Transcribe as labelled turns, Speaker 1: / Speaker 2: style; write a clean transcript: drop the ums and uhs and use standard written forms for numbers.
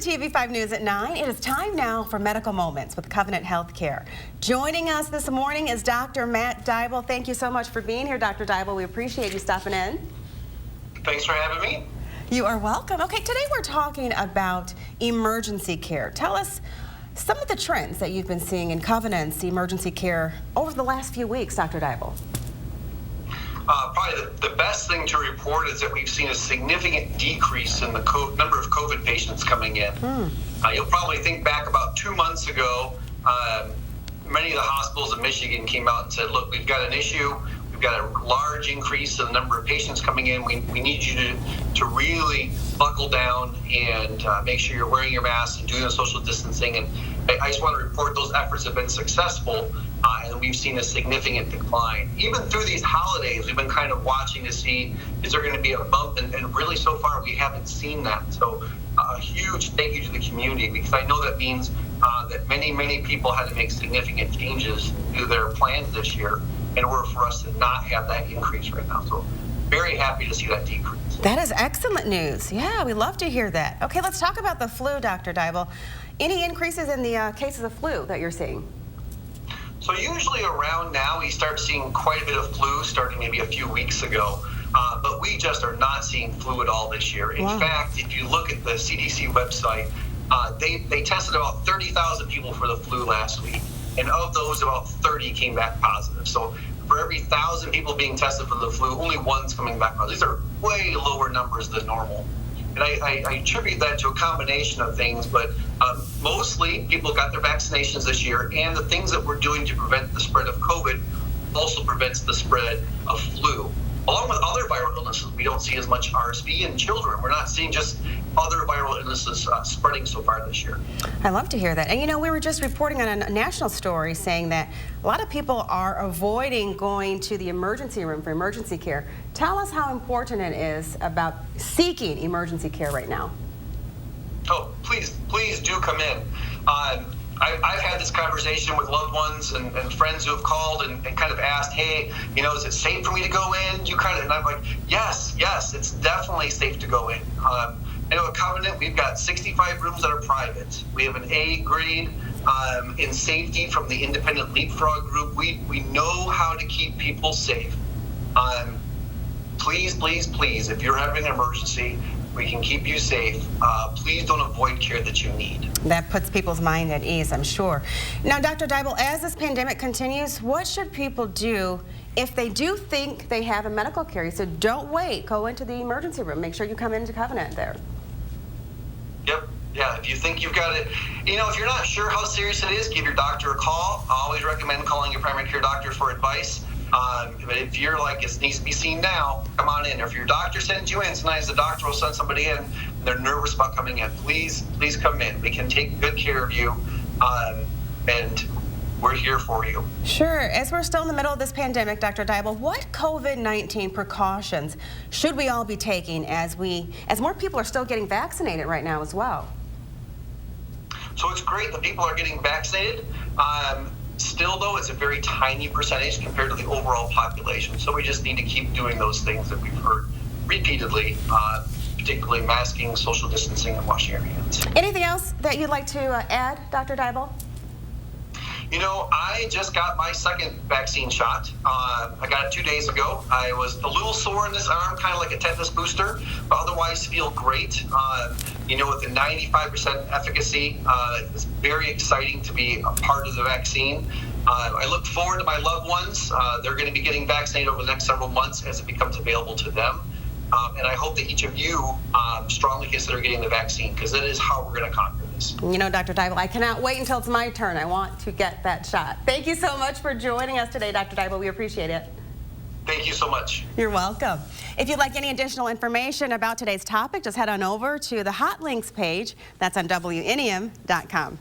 Speaker 1: TV5 News at 9. It is time now for Medical Moments with Covenant Healthcare. Joining us this morning is Dr. Matt Dybel. Thank you so much for being here, Dr. Dybel. We appreciate you stopping in.
Speaker 2: Thanks for having me.
Speaker 1: You are welcome. Okay, today we're talking about emergency care. Tell us some of the trends that you've been seeing in Covenant's emergency care over the last few weeks, Dr. Dybel.
Speaker 2: Probably the best thing to report is that we've seen a significant decrease in the number of COVID patients coming in. You'll probably think back about 2 months ago, many of the hospitals in Michigan came out and said, look, we've got an issue. We've got a large increase in the number of patients coming in. We need you to really buckle down and make sure you're wearing your mask and doing the social distancing. And I just want to report those efforts have been successful. And we've seen a significant decline. Even through these holidays, we've been kind of watching to see, is there going to be a bump? And really, so far, we haven't seen that. So a huge thank you to the community, because I know that means that many people had to make significant changes to their plans this year in order for us to not have that increase right now. So very happy to see that decrease.
Speaker 1: That is excellent news. Yeah, we love to hear that. Okay, let's talk about the flu, Dr. Dybel. Any increases in the cases of flu that you're seeing?
Speaker 2: So usually around now, we start seeing quite a bit of flu starting maybe a few weeks ago, but we just are not seeing flu at all this year. In fact, if you look at the CDC website, they tested about 30,000 people for the flu last week, and of those, about 30 came back positive. So for every 1,000 people being tested for the flu, only one's coming back positive. These are way lower numbers than normal. And I attribute that to a combination of things, but mostly people got their vaccinations this year, and the things that we're doing to prevent the spread of COVID also prevents the spread of flu. Along with other viral illnesses, we don't see as much RSV in children. We're not seeing just other viral illnesses spreading so far this year.
Speaker 1: I love to hear that. And you know, we were just reporting on a national story saying that a lot of people are avoiding going to the emergency room for emergency care. Tell us how important it is about seeking emergency care right now.
Speaker 2: Oh, please do come in. I've had this conversation with loved ones and friends who have called and kind of asked, hey, you know, is it safe for me to go in? And I'm like, yes, it's definitely safe to go in. I know at Covenant, we've got 65 rooms that are private. We have an A grade in safety from the independent Leapfrog group. We know how to keep people safe. Please, if you're having an emergency, we can keep you safe. Please don't avoid care that you need.
Speaker 1: That puts people's mind at ease, I'm sure. Now, Dr. Dybel, as this pandemic continues, what should people do if they do think they have a medical care? So don't wait. Go into the emergency room. Make sure you come into Covenant there.
Speaker 2: Yep. Yeah, if you think you've got it, you know, if you're not sure how serious it is, give your doctor a call. I always recommend calling your primary care doctor for advice. But if you're like, it needs to be seen now, come on in. Or if your doctor sends you in, sometimes the doctor will send somebody in, and they're nervous about coming in. Please come in. We can take good care of you, and we're here for you.
Speaker 1: Sure. As we're still in the middle of this pandemic, Dr. Dybel, what COVID-19 precautions should we all be taking as more people are still getting vaccinated right now as well?
Speaker 2: So it's great that people are getting vaccinated. Still, though, it's a very tiny percentage compared to the overall population. So we just need to keep doing those things that we've heard repeatedly, particularly masking, social distancing, and washing your hands.
Speaker 1: Anything else that you'd like to add, Dr. Dybel?
Speaker 2: You know, I just got my second vaccine shot. I got it 2 days ago. I was a little sore in this arm, kind of like a tetanus booster, but otherwise feel great. You know, with the 95% efficacy, it's very exciting to be a part of the vaccine. I look forward to my loved ones. They're going to be getting vaccinated over the next several months as it becomes available to them. And I hope that each of you strongly consider getting the vaccine, because it is how we're going to conquer this.
Speaker 1: You know, Dr. Dybel, I cannot wait until it's my turn. I want to get that shot. Thank you so much for joining us today, Dr. Dybel. We appreciate it.
Speaker 2: Thank you so much.
Speaker 1: You're welcome. If you'd like any additional information about today's topic, just head on over to the Hot Links page. That's on WNEM.com.